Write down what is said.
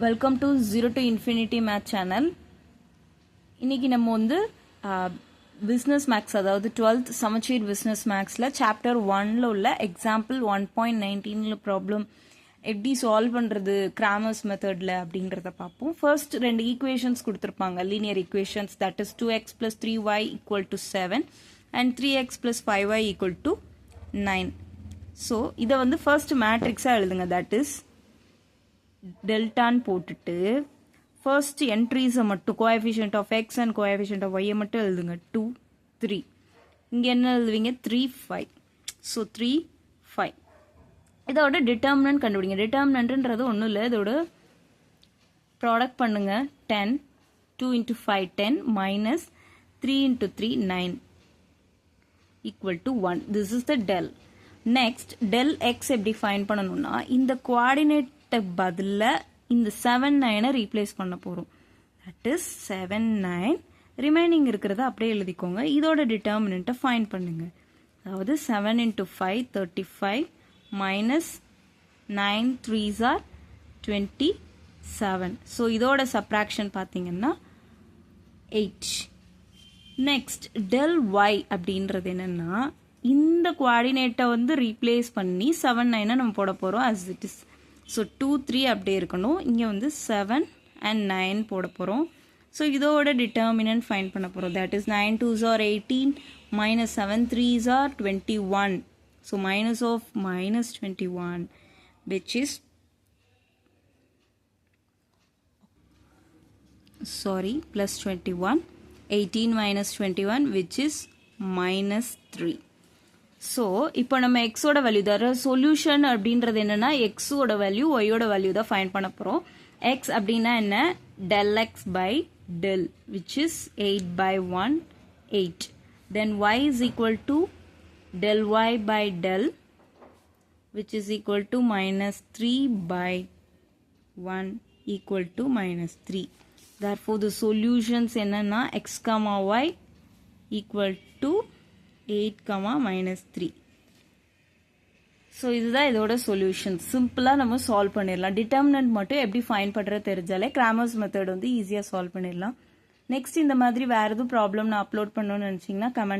Welcome to zero to infinity math channel. இன்னைக்கு நம்ம வந்து பிஸ்னஸ் மேக்ஸ், அதாவது 12th சமச்சீர் பிஸ்னஸ் மேக்ஸில் சாப்டர் 1ல் உள்ள எக்ஸாம்பிள் 1.19 ப்ராப்ளம் எப்படி சால்வ் பண்ணுறது கிராமர்ஸ் மெத்தடில் அப்படின்றத பார்ப்போம். ஃபர்ஸ்ட் ரெண்டு ஈக்குவேஷன்ஸ் கொடுத்துருப்பாங்க, linear equations, that is 2x + 3y = 7 and 3x + 5y = 9. So இதை வந்து ஃபர்ஸ்ட் மேட்ரிக்ஸாக எழுதுங்க, தட் இஸ் டெல்டான்னு போட்டுட்டு ஃபர்ஸ்ட் என்ட்ரிஸை மட்டும் coefficient of x and coefficient of ஒய்யை மட்டும் எழுதுங்க. 2 3, இங்கே என்ன எழுதுவீங்க 3 5. ஸோ 3 5. இதோட டிட்டர்மினன்ட் கண்டுபிடிங்க. டிட்டர்மினன்ட்ன்றது ஒன்றும் இல்லை, இதோட ப்ராடக்ட் பண்ணுங்க. 10 2 × 5 10 minus 3 × 3 9 = 1. This is the del. Next del x எப்படி ஃபைண்ட் பண்ணணும்னா, இந்த கோஆர்டினேட் பதில இந்த 7 9 ரீப்ளேஸ் பண்ண போறோம். That is 7 9. ரிமைனிங் இருக்கிறத அப்படியே எழுதிக்கோங்க. இதோட டிட்டர்மினன்ட்டை ஃபைண்ட் பண்ணுங்க. அதாவது 7 × 5 35 minus 9 3s are 27. ஸோ இதோட சப்ராக்ஷன் பார்த்தீங்கன்னா 8. நெக்ஸ்ட் del y அப்படின்றது என்னன்னா, இந்த கோஆர்டினேட்டை வந்து ரீப்ளேஸ் பண்ணி 7 9 நம்ம போட போறோம் as it is. ஸோ 2 3 அப்படியே இருக்கணும். இங்கே வந்து 7 and 9 போட போகிறோம். ஸோ இதோட டிட்டர்மினன்ட் ஃபைண்ட் பண்ண போகிறோம். That is 9 2s are 18 minus 7 3s are 21. So minus of -21 which is plus 21. 18 minus 21 which is -3. So இப்போ நம்ம எக்ஸோட வேல்யூ தர சொல்யூஷன் அப்படின்றது என்னன்னா, எக்ஸோட வேல்யூ ஒய்யோட வேல்யூ தான் ஃபைண்ட் பண்ண போகிறோம். எக்ஸ் அப்படின்னா என்ன, del x by del which is 8/1 8. Then y is equal to del y by del which is equal to -3/1 = -3. Therefore the solutions என்னன்னா x, y equal to 8, -3. So இதுதான் இதோட solution. சிம்பிளாக நம்ம சால்வ் பண்ணிடலாம். டிட்டர்மினன்ட் மட்டும் எப்படி ஃபைண்ட் பண்ணுறது தெரிஞ்சாலே கிராமர்ஸ் மெத்தட் வந்து ஈஸியாக சால்வ் பண்ணிடலாம். நெக்ஸ்ட் இந்த மாதிரி வேறு எதுவும் ப்ராப்ளம் நான் அப்லோட் பண்ணணும்னு நினச்சிங்கன்னா கமெண்ட்